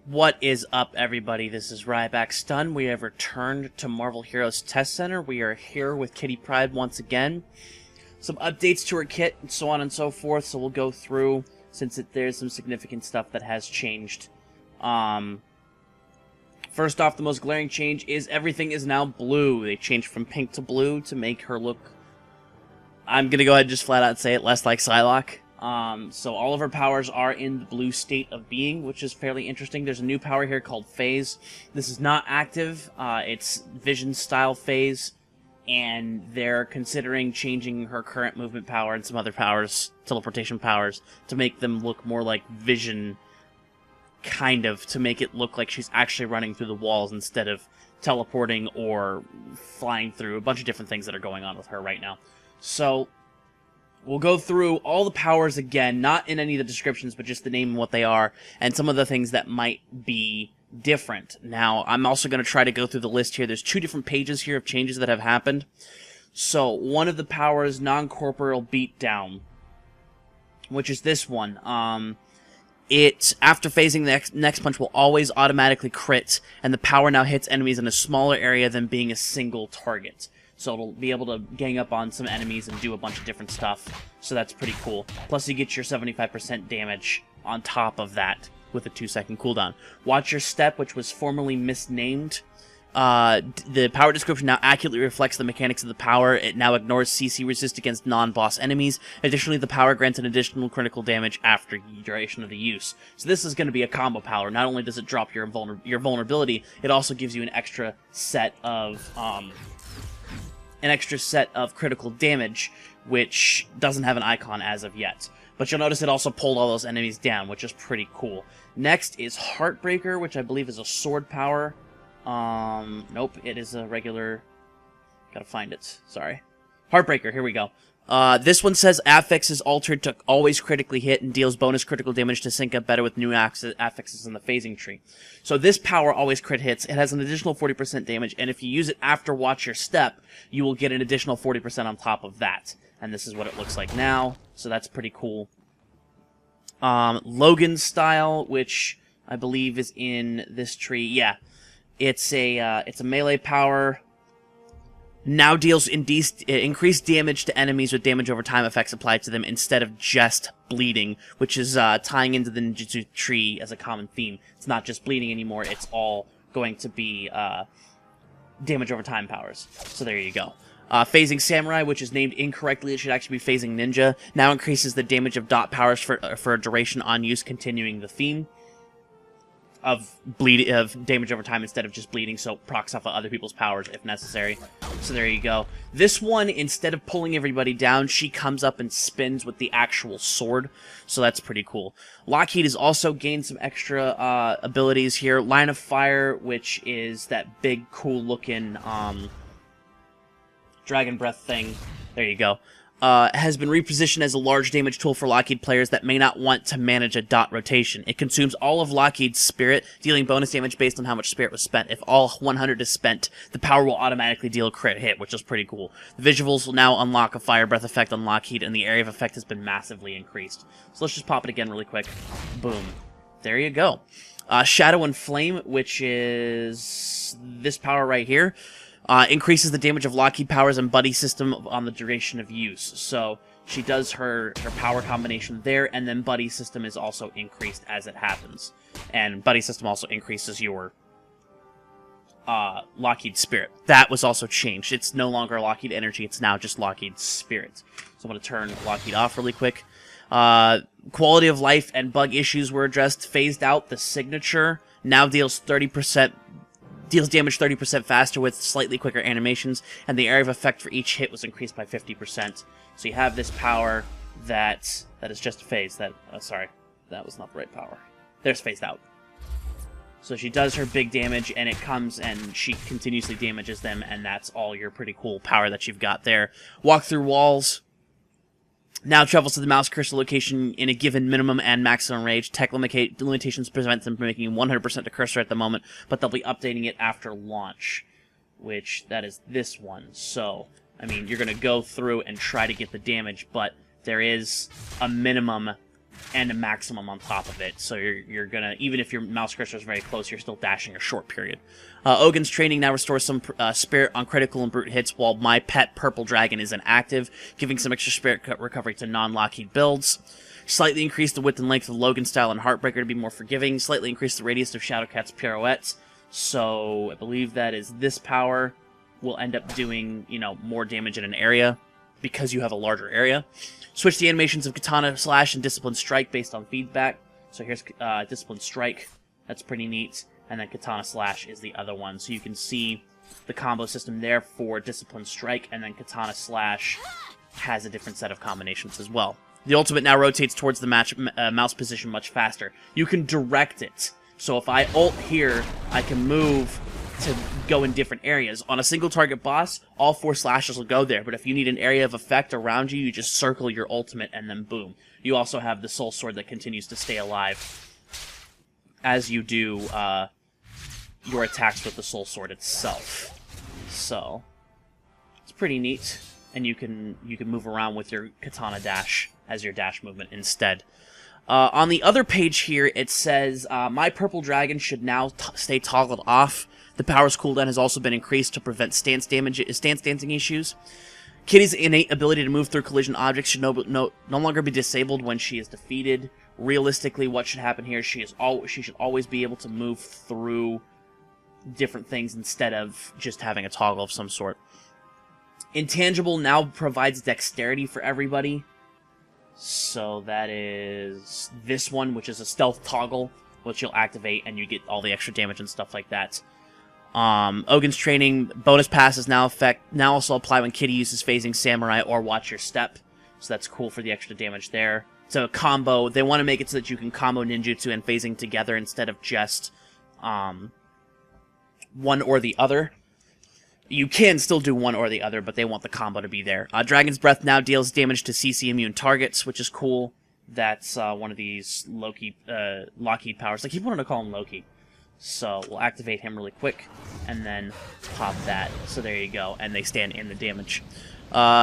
What is up, everybody? This is RybackStun. We have returned to Marvel Heroes Test Center. We are here with Kitty Pryde once again. Some updates to her kit, and so on and so forth, so we'll go through, since there's some significant stuff that has changed. First off, the most glaring change is everything is now blue. They changed from pink to blue to make her look, I'm going to go ahead and just flat out say it, less like Psylocke. So all of her powers are in the blue state of being, which is fairly interesting. There's a new power here called Phase. This is not active. It's Vision style Phase, and they're considering changing her current movement power and some other powers, teleportation powers, to make them look more like Vision, kind of, to make it look like she's actually running through the walls instead of teleporting or flying through. A bunch of different things that are going on with her right now. So we'll go through all the powers again, not in any of the descriptions, but just the name and what they are, and some of the things that might be different. Now, I'm also going to try to go through the list here. There's 2 different pages here of changes that have happened. So, one of the powers, non-corporeal beatdown, which is this one. It, after phasing, the next punch will always automatically crit, and the power now hits enemies in a smaller area than being a single target. So it'll be able to gang up on some enemies and do a bunch of different stuff. So that's pretty cool. Plus you get your 75% damage on top of that with a 2-second cooldown. Watch Your Step, which was formerly misnamed. The power description now accurately reflects the mechanics of the power. It now ignores CC resist against non-boss enemies. Additionally, the power grants an additional critical damage after the duration of the use. So this is going to be a combo power. Not only does it drop your vulnerability, it also gives you an extra set of critical damage, which doesn't have an icon as of yet. But you'll notice it also pulled all those enemies down, which is pretty cool. Next is Heartbreaker, which I believe is a sword power. Nope, it is a regular... Gotta find it, sorry. Heartbreaker, here we go. This one says affix is altered to always critically hit and deals bonus critical damage to sync up better with new affixes in the phasing tree. So this power always crit hits. It has an additional 40% damage, and if you use it after Watch Your Step, you will get an additional 40% on top of that. And this is what it looks like now, so that's pretty cool. Logan style, which I believe is in this tree. Yeah, it's a melee power. Now deals increased damage to enemies with damage over time effects applied to them instead of just bleeding, which is tying into the ninjutsu tree as a common theme. It's not just bleeding anymore, it's all going to be damage over time powers. So there you go. Phasing Samurai, which is named incorrectly, it should actually be Phasing Ninja, now increases the damage of dot powers for a duration on use, continuing the theme of damage over time instead of just bleeding, so procs off of other people's powers if necessary. So there you go. This one, instead of pulling everybody down, she comes up and spins with the actual sword, so that's pretty cool. Lockheed has also gained some extra abilities here. Line of Fire, which is that big, cool-looking dragon breath thing. There you go. Has been repositioned as a large damage tool for Lockheed players that may not want to manage a dot rotation. It consumes all of Lockheed's spirit, dealing bonus damage based on how much spirit was spent. If all 100 is spent, the power will automatically deal a crit hit, which is pretty cool. The visuals will now unlock a fire breath effect on Lockheed, and the area of effect has been massively increased. So let's just pop it again really quick. Boom. There you go. Shadow and Flame, which is this power right here. Increases the damage of Lockheed powers and Buddy system on the duration of use. So she does her power combination there, and then Buddy system is also increased as it happens. And Buddy system also increases your Lockheed spirit. That was also changed. It's no longer Lockheed energy, it's now just Lockheed spirit. So I'm going to turn Lockheed off really quick. Quality of life and bug issues were addressed. Phased out, the signature now deals damage 30% faster with slightly quicker animations, and the area of effect for each hit was increased by 50%. So you have this power that is just a phase. Sorry, that was not the right power. There's Phased Out. So she does her big damage, and it comes, and she continuously damages them, and that's all your pretty cool power that you've got there. Walk Through Walls now travels to the mouse cursor location in a given minimum and maximum range. Tech limitations prevent them from making 100% to cursor at the moment, but they'll be updating it after launch, which that is this one. So, I mean, you're going to go through and try to get the damage, but there is a minimum and a maximum on top of it. So you're gonna, even if your mouse cursor is very close, you're still dashing a short period. Ogun's training now restores some spirit on critical and brute hits, while my pet purple dragon is inactive, giving some extra spirit recovery to non-Lockheed builds. Slightly increase the width and length of Logan Style and Heartbreaker to be more forgiving. Slightly increase the radius of Shadowcat's pirouettes. So I believe that is this power will end up doing, you know, more damage in an area because you have a larger area. Switch the animations of Katana Slash and Discipline Strike based on feedback. So here's Discipline Strike. That's pretty neat. And then Katana Slash is the other one. So you can see the combo system there for Discipline Strike, and then Katana Slash has a different set of combinations as well. The ultimate now rotates towards the mouse position much faster. You can direct it. So if I ult here, I can move to go in different areas. On a single target boss, all 4 slashes will go there, but if you need an area of effect around you, you just circle your ultimate and then boom. You also have the Soul Sword that continues to stay alive as you do your attacks with the Soul Sword itself. So it's pretty neat, and you can move around with your Katana Dash as your dash movement instead. On the other page here, it says, my purple dragon should now stay toggled off. The power's cooldown has also been increased to prevent stance dancing issues. Kitty's innate ability to move through collision objects should no longer be disabled when she is defeated. Realistically, what should happen here, she should always be able to move through different things instead of just having a toggle of some sort. Intangible now provides dexterity for everybody. So that is this one, which is a stealth toggle, which you'll activate and you get all the extra damage and stuff like that. Ogun's training bonus passes now also apply when Kitty uses phasing samurai or watch your step. So that's cool for the extra damage there. So combo, they want to make it so that you can combo ninjutsu and phasing together instead of just one or the other. You can still do one or the other, but they want the combo to be there. Dragon's Breath now deals damage to CC immune targets, which is cool. That's one of these Lockheed powers. I keep wanting to call him Loki. So we'll activate him really quick, and then pop that. So there you go, and they stand in the damage.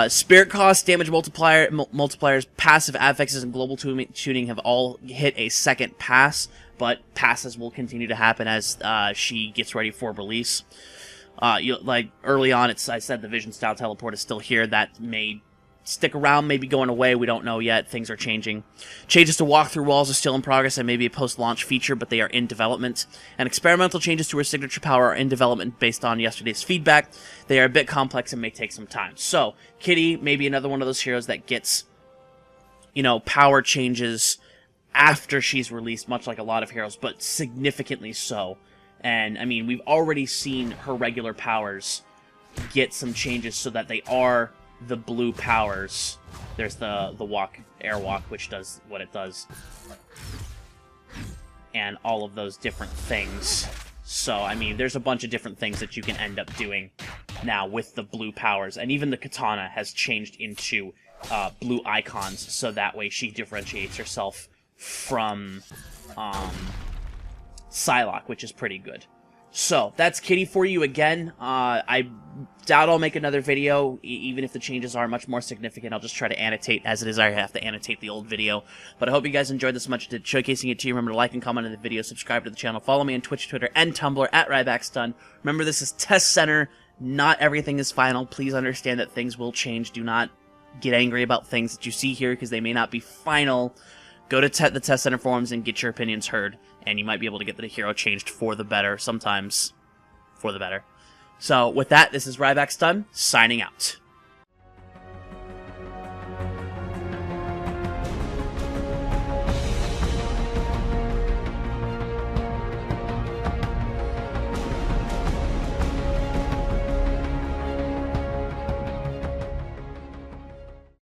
Spirit cost, damage multipliers, passive affixes, and global tuning have all hit a second pass, but passes will continue to happen as she gets ready for release. Like early on, I said the Vision Style Teleport is still here. That may stick around, maybe going away. We don't know yet. Things are changing. Changes to walk through walls are still in progress and maybe a post-launch feature, but they are in development. And experimental changes to her signature power are in development based on yesterday's feedback. They are a bit complex and may take some time. So, Kitty may be another one of those heroes that gets, you know, power changes after she's released, much like a lot of heroes, but significantly so. And, I mean, we've already seen her regular powers get some changes so that they are the blue powers. There's the airwalk, which does what it does. And all of those different things. So, I mean, there's a bunch of different things that you can end up doing now with the blue powers. And even the katana has changed into blue icons, so that way she differentiates herself from Psylocke, which is pretty good. So, that's Kitty for you again. I doubt I'll make another video, even if the changes are much more significant. I'll just try to annotate, as it is I have to annotate the old video. But I hope you guys enjoyed this much, showcasing it to you. Remember to like and comment on the video, subscribe to the channel, follow me on Twitch, Twitter, and Tumblr at RybackStun. Remember, this is Test Center. Not everything is final. Please understand that things will change. Do not get angry about things that you see here, because they may not be final. Go to the Test Center forums and get your opinions heard, and you might be able to get the hero changed for the better, sometimes for the better. So, with that, this is RybackStun, signing out.